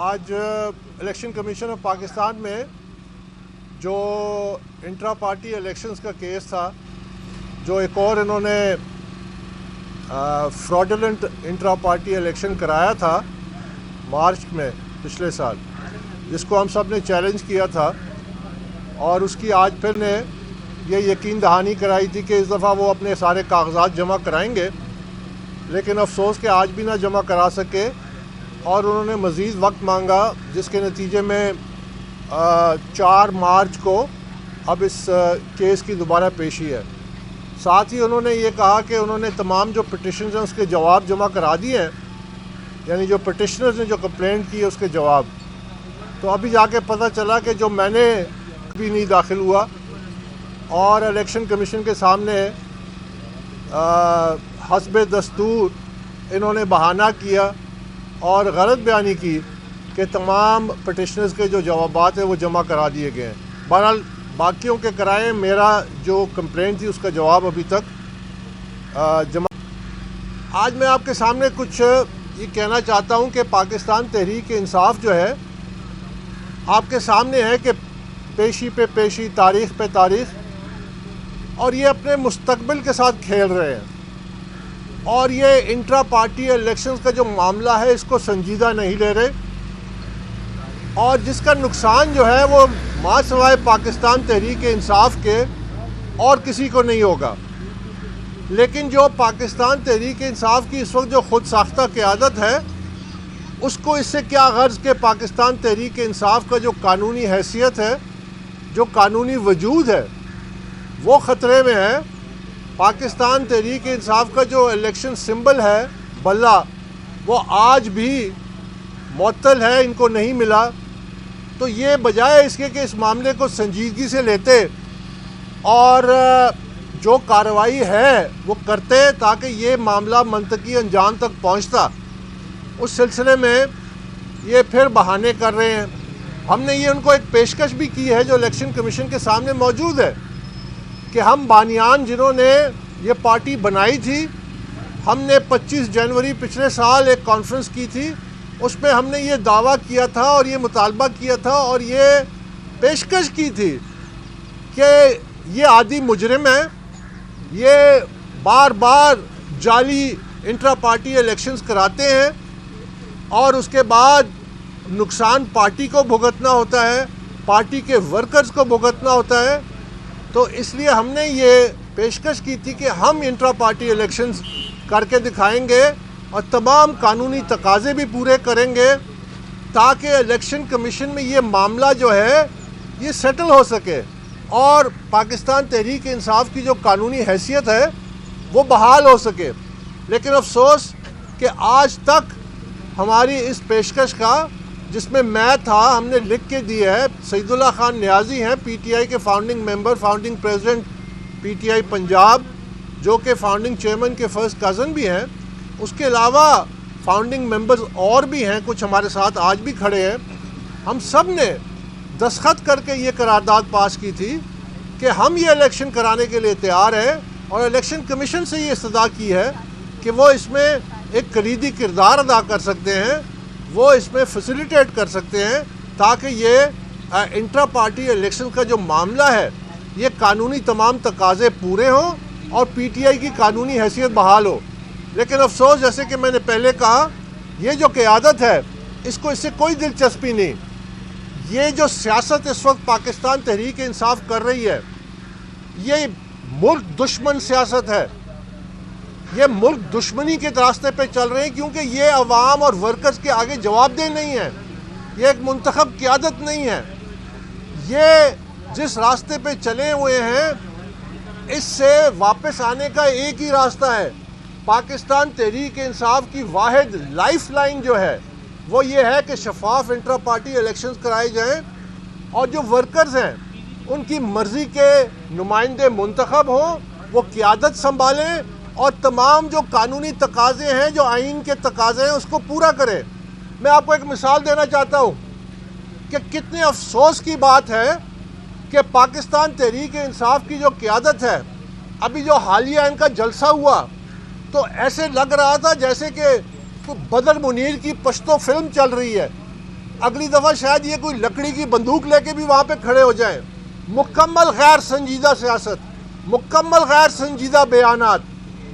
آج election commission of Pakistan میں جو انٹرا پارٹی الیکشنز کا کیس تھا، جو ایک اور انہوں نے فراڈولنٹ انٹرا پارٹی الیکشن کرایا تھا مارچ میں پچھلے سال، جس کو ہم سب نے چیلنج کیا تھا، اور اس کی آج پھر نے یہ یقین دہانی کرائی تھی کہ اس دفعہ وہ اپنے سارے کاغذات جمع کرائیں گے، لیکن افسوس کہ آج بھی نہ جمع کرا سکے، اور انہوں نے مزید وقت مانگا، جس کے نتیجے میں 4 مارچ کو اب اس کیس کی دوبارہ پیشی ہے۔ ساتھ ہی انہوں نے یہ کہا کہ انہوں نے تمام جو پٹیشنز ہیں اس کے جواب جمع کرا دیے ہیں، یعنی جو پٹیشنرز نے جو کمپلینٹ کی ہے اس کے جواب۔ تو ابھی جا کے پتہ چلا کہ جو میں نے کبھی نہیں داخل ہوا، اور الیکشن کمیشن کے سامنے حسب دستور انہوں نے بہانہ کیا اور غلط بیانی کی کہ تمام پٹیشنرز کے جو جوابات ہیں وہ جمع کرا دیے گئے ہیں۔ بہرحال باقیوں کے کرائے، میرا جو کمپلینٹ تھی اس کا جواب ابھی تک جمع۔ آج میں آپ کے سامنے کچھ یہ کہنا چاہتا ہوں کہ پاکستان تحریک انصاف جو ہے، آپ کے سامنے ہے کہ پیشی پہ پیشی، تاریخ پہ تاریخ، اور یہ اپنے مستقبل کے ساتھ کھیل رہے ہیں، اور یہ انٹرا پارٹی الیکشنز کا جو معاملہ ہے اس کو سنجیدہ نہیں لے رہے، اور جس کا نقصان جو ہے وہ ماں سوائے پاکستان تحریک انصاف کے اور کسی کو نہیں ہوگا۔ لیکن جو پاکستان تحریک انصاف کی اس وقت جو خود ساختہ قیادت ہے، اس کو اس سے کیا غرض کہ پاکستان تحریک انصاف کا جو قانونی حیثیت ہے، جو قانونی وجود ہے، وہ خطرے میں ہے۔ پاکستان تحریک انصاف کا جو الیکشن سمبل ہے بلہ، وہ آج بھی معطل ہے، ان کو نہیں ملا۔ تو یہ بجائے اس کے کہ اس معاملے کو سنجیدگی سے لیتے اور جو کارروائی ہے وہ کرتے تاکہ یہ معاملہ منطقی انجام تک پہنچتا، اس سلسلے میں یہ پھر بہانے کر رہے ہیں۔ ہم نے یہ ان کو ایک پیشکش بھی کی ہے جو الیکشن کمیشن کے سامنے موجود ہے، کہ ہم بانیان جنہوں نے یہ پارٹی بنائی تھی، ہم نے 25 جنوری پچھلے سال ایک کانفرنس کی تھی، اس میں ہم نے یہ دعویٰ کیا تھا اور یہ مطالبہ کیا تھا اور یہ پیشکش کی تھی کہ یہ عادی مجرم ہے، یہ بار بار جعلی انٹرا پارٹی الیکشنز کراتے ہیں، اور اس کے بعد نقصان پارٹی کو بھگتنا ہوتا ہے، پارٹی کے ورکرز کو بھگتنا ہوتا ہے۔ تو اس لیے ہم نے یہ پیشکش کی تھی کہ ہم انٹرا پارٹی الیکشنز کر کے دکھائیں گے اور تمام قانونی تقاضے بھی پورے کریں گے، تاکہ الیکشن کمیشن میں یہ معاملہ جو ہے یہ سیٹل ہو سکے اور پاکستان تحریک انصاف کی جو قانونی حیثیت ہے وہ بحال ہو سکے۔ لیکن افسوس کہ آج تک ہماری اس پیشکش کا، جس میں میں تھا، ہم نے لکھ کے دی ہے، سعید اللہ خان نیازی ہیں پی ٹی آئی کے founding member, founding president P T I Punjab, جو کہ فاؤنڈنگ چیئرمین کے فرسٹ کزن بھی ہیں، اس کے علاوہ فاؤنڈنگ ممبرز اور بھی ہیں، کچھ ہمارے ساتھ آج بھی کھڑے ہیں۔ ہم سب نے دستخط کر کے یہ قرارداد پاس کی تھی کہ ہم یہ الیکشن کرانے کے لیے تیار ہیں، اور الیکشن کمیشن سے یہ استدعا کی ہے کہ وہ اس میں ایک کلیدی کردار ادا کر سکتے ہیں، وہ اس میں فیسیلیٹیٹ کر سکتے ہیں، تاکہ یہ انٹرا پارٹی الیکشن کا جو معاملہ ہے یہ قانونی تمام تقاضے پورے ہوں اور پی ٹی آئی کی قانونی حیثیت بحال ہو۔ لیکن افسوس، جیسے کہ میں نے پہلے کہا، یہ جو قیادت ہے اس کو اس سے کوئی دلچسپی نہیں۔ یہ جو سیاست اس وقت پاکستان تحریک انصاف کر رہی ہے، یہ ملک دشمن سیاست ہے، یہ ملک دشمنی کے راستے پہ چل رہے ہیں، کیونکہ یہ عوام اور ورکرز کے آگے جواب دہ نہیں ہے، یہ ایک منتخب قیادت نہیں ہے۔ یہ جس راستے پہ چلے ہوئے ہیں، اس سے واپس آنے کا ایک ہی راستہ ہے۔ پاکستان تحریک انصاف کی واحد لائف لائن جو ہے وہ یہ ہے کہ شفاف انٹرا پارٹی الیکشنز کرائے جائیں، اور جو ورکرز ہیں ان کی مرضی کے نمائندے منتخب ہوں، وہ قیادت سنبھالیں اور تمام جو قانونی تقاضے ہیں، جو آئین کے تقاضے ہیں، اس کو پورا کریں۔ میں آپ کو ایک مثال دینا چاہتا ہوں کہ کتنے افسوس کی بات ہے کہ پاکستان تحریک انصاف کی جو قیادت ہے، ابھی جو حالیہ ان کا جلسہ ہوا تو ایسے لگ رہا تھا جیسے کہ بدر منیر کی پشتو فلم چل رہی ہے، اگلی دفعہ شاید یہ کوئی لکڑی کی بندوق لے کے بھی وہاں پہ کھڑے ہو جائیں. مکمل غیر سنجیدہ سیاست، مکمل غیر سنجیدہ بیانات.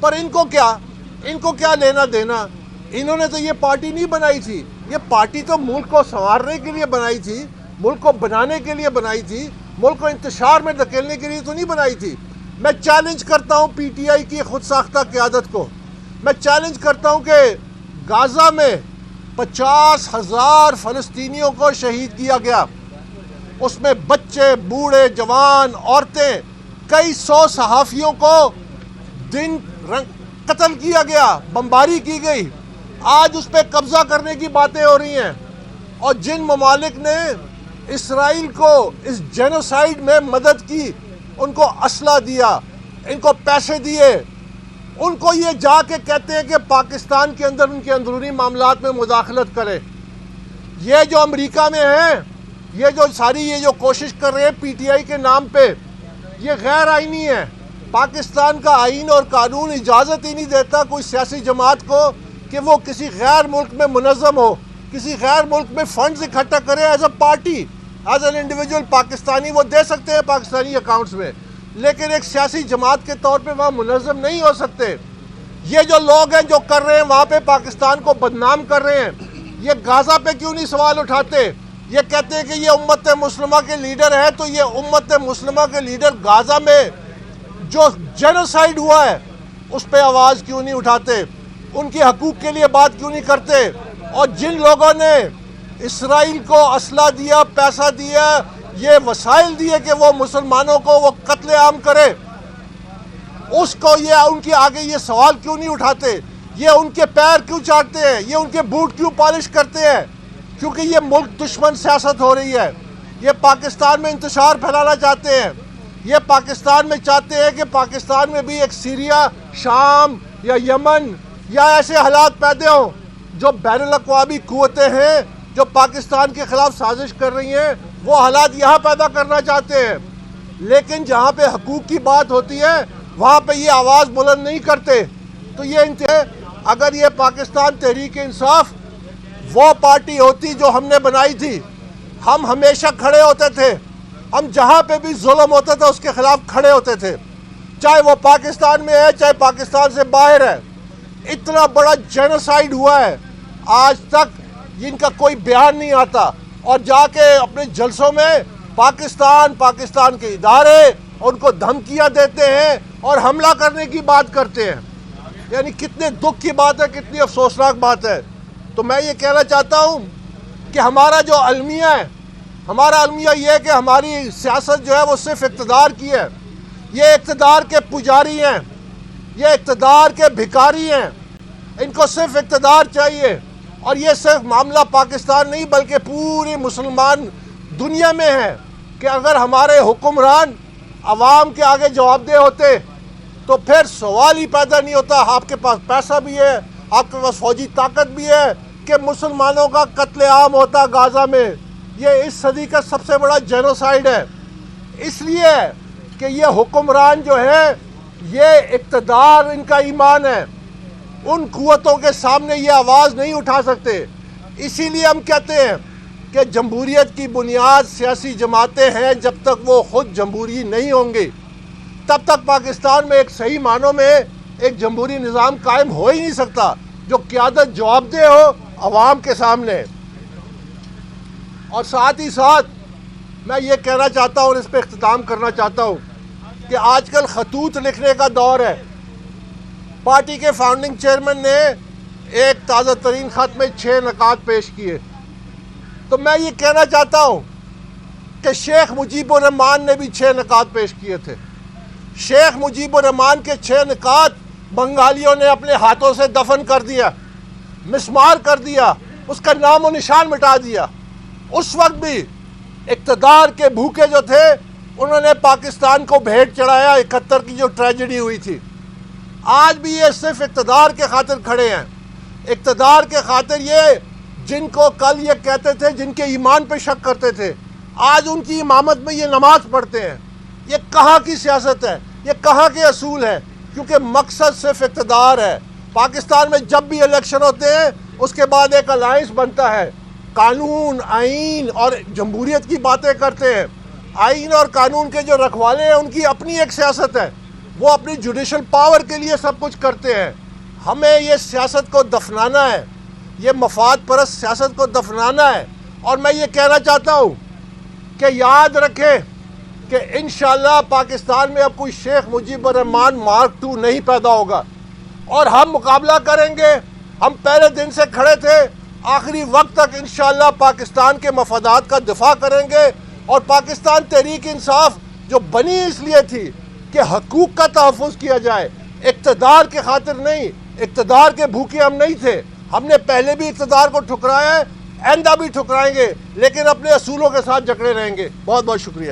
پر ان کو کیا لینا دینا؟ انہوں نے تو یہ پارٹی نہیں بنائی تھی. یہ پارٹی تو ملک کو سنوارنے کے لیے بنائی تھی، ملک کو بنانے کے لیے بنائی تھی، ملک کو انتشار میں دھکیلنے کے لیے تو نہیں بنائی تھی. میں چیلنج کرتا ہوں پی ٹی آئی کی خود ساختہ قیادت کو. میں چیلنج کرتا ہوں کہ غزہ میں 50,000 فلسطینیوں کو شہید کیا گیا. اس میں بچے، بوڑھے، جوان، عورتیں، کئی 100 صحافیوں کو دن قتل کیا گیا، بمباری کی گئی. آج اس پہ قبضہ کرنے کی باتیں ہو رہی ہیں. اور جن ممالک نے اسرائیل کو اس جینوسائیڈ میں مدد کی، ان کو اسلحہ دیا، ان کو پیسے دیے، ان کو یہ جا کے کہتے ہیں کہ پاکستان کے اندر ان کے اندرونی معاملات میں مداخلت کرے. یہ جو امریکہ میں ہیں، یہ جو کوشش کر رہے ہیں پی ٹی آئی کے نام پہ، یہ غیر آئینی ہے. پاکستان کا آئین اور قانون اجازت ہی نہیں دیتا کوئی سیاسی جماعت کو کہ وہ کسی غیر ملک میں منظم ہو، کسی غیر ملک میں فنڈز اکٹھا کرے as a party, as an individual. Pakistani وہ دے سکتے ہیں پاکستانی اکاؤنٹس میں، لیکن ایک سیاسی جماعت کے طور پہ وہاں منظم نہیں ہو سکتے. یہ جو لوگ ہیں جو کر رہے ہیں وہاں پہ پاکستان کو بدنام کر رہے ہیں، یہ غزہ پہ کیوں نہیں سوال اٹھاتے؟ یہ کہتے ہیں کہ یہ امت مسلمہ کے لیڈر ہے، تو یہ امت مسلمہ کے لیڈر غزہ میں جو جینوسائیڈ ہوا ہے اس پہ آواز کیوں نہیں اٹھاتے؟ ان کے حقوق کے لیے بات کیوں نہیں کرتے؟ اور جن لوگوں نے اسرائیل کو اسلحہ دیا، پیسہ دیا، یہ وسائل دیے کہ وہ مسلمانوں کو وہ قتل عام کرے، اس کو یہ ان کے آگے یہ سوال کیوں نہیں اٹھاتے؟ یہ ان کے پیر کیوں چاٹتے ہیں؟ یہ ان کے بوٹ کیوں پالش کرتے ہیں؟ کیونکہ یہ ملک دشمن سیاست ہو رہی ہے. یہ پاکستان میں انتشار پھیلانا چاہتے ہیں. یہ پاکستان میں چاہتے ہیں کہ پاکستان میں بھی ایک سیریا، شام یا یمن یا ایسے حالات پیدا ہوں جو بین الاقوامی قوتیں ہیں جو پاکستان کے خلاف سازش کر رہی ہیں، وہ حالات یہاں پیدا کرنا چاہتے ہیں. لیکن جہاں پہ حقوق کی بات ہوتی ہے وہاں پہ یہ آواز بلند نہیں کرتے. تو یہ اگر یہ پاکستان تحریک انصاف وہ پارٹی ہوتی جو ہم نے بنائی تھی، ہم ہمیشہ کھڑے ہوتے تھے. ہم جہاں پہ بھی ظلم ہوتا تھا اس کے خلاف کھڑے ہوتے تھے، چاہے وہ پاکستان میں ہے چاہے پاکستان سے باہر ہے. اتنا بڑا جینوسائیڈ ہوا ہے، آج تک ان کا کوئی بیان نہیں آتا، اور جا کے اپنے جلسوں میں پاکستان کے ادارے ان کو دھمکیاں دیتے ہیں اور حملہ کرنے کی بات کرتے ہیں. یعنی کتنے دکھ کی بات ہے، کتنی افسوسناک بات ہے. تو میں یہ کہنا چاہتا ہوں کہ ہمارا جو المیہ ہے، ہمارا المیہ یہ ہے کہ ہماری سیاست جو ہے وہ صرف اقتدار کی ہے. یہ اقتدار کے پجاری ہیں، یہ اقتدار کے بھکاری ہیں، ان کو صرف اقتدار چاہیے. اور یہ صرف معاملہ پاکستان نہیں بلکہ پوری مسلمان دنیا میں ہے کہ اگر ہمارے حکمران عوام کے آگے جواب دہ ہوتے تو پھر سوال ہی پیدا نہیں ہوتا. آپ کے پاس پیسہ بھی ہے، آپ کے پاس فوجی طاقت بھی ہے کہ مسلمانوں کا قتل عام ہوتا غزہ میں. یہ اس صدی کا سب سے بڑا جینوسائیڈ ہے. اس لیے کہ یہ حکمران جو ہے یہ اقتدار ان کا ایمان ہے، ان قوتوں کے سامنے یہ آواز نہیں اٹھا سکتے. اسی لیے ہم کہتے ہیں کہ جمہوریت کی بنیاد سیاسی جماعتیں ہیں. جب تک وہ خود جمہوری نہیں ہوں گی تب تک پاکستان میں ایک صحیح معنوں میں ایک جمہوری نظام قائم ہو ہی نہیں سکتا جو قیادت جواب دہ ہو عوام کے سامنے. اور ساتھ ہی ساتھ میں یہ کہنا چاہتا ہوں اور اس پہ اختتام کرنا چاہتا ہوں کہ آج کل خطوط لکھنے کا دور ہے. پارٹی کے فاؤنڈنگ چیئرمین نے ایک تازہ ترین خط میں 6 نکات پیش کیے. تو میں یہ کہنا چاہتا ہوں کہ شیخ مجیب الرحمان نے بھی 6 نکات پیش کیے تھے. شیخ مجیب الرحمان کے 6 نکات بنگالیوں نے اپنے ہاتھوں سے دفن کر دیا، مسمار کر دیا، اس کا نام و نشان مٹا دیا. اس وقت بھی اقتدار کے بھوکے جو تھے انہوں نے پاکستان کو بھیٹ چڑھایا 71 کی جو ٹریجڈی ہوئی تھی. آج بھی یہ صرف اقتدار کے خاطر کھڑے ہیں. اقتدار کے خاطر یہ جن کو کل یہ کہتے تھے، جن کے ایمان پہ شک کرتے تھے، آج ان کی امامت میں یہ نماز پڑھتے ہیں. یہ کہاں کی سیاست ہے؟ یہ کہاں کے اصول ہے؟ کیونکہ مقصد صرف اقتدار ہے. پاکستان میں جب بھی الیکشن ہوتے ہیں اس کے بعد ایک الائنس بنتا ہے قانون آئین اور جمہوریت کی باتیں کرتے ہیں. آئین اور قانون کے جو رکھوالے ہیں ان کی اپنی ایک سیاست ہے, وہ اپنی جوڈیشل پاور کے لیے سب کچھ کرتے ہیں. ہمیں یہ سیاست کو دفنانا ہے, یہ مفاد پرست سیاست کو دفنانا ہے. اور میں یہ کہنا چاہتا ہوں کہ یاد رکھیں کہ انشاءاللہ پاکستان میں اب کوئی شیخ مجیب الرحمان مارک 2 نہیں پیدا ہوگا, اور ہم مقابلہ کریں گے. ہم پہلے دن سے کھڑے تھے, آخری وقت تک انشاءاللہ پاکستان کے مفادات کا دفاع کریں گے. اور پاکستان تحریک انصاف جو بنی اس لیے تھی کہ حقوق کا تحفظ کیا جائے, اقتدار کے خاطر نہیں. اقتدار کے بھوکے ہم نہیں تھے, ہم نے پہلے بھی اقتدار کو ٹھکرایا ہے, آئندہ بھی ٹھکرائیں گے, لیکن اپنے اصولوں کے ساتھ جکڑے رہیں گے. بہت بہت شکریہ.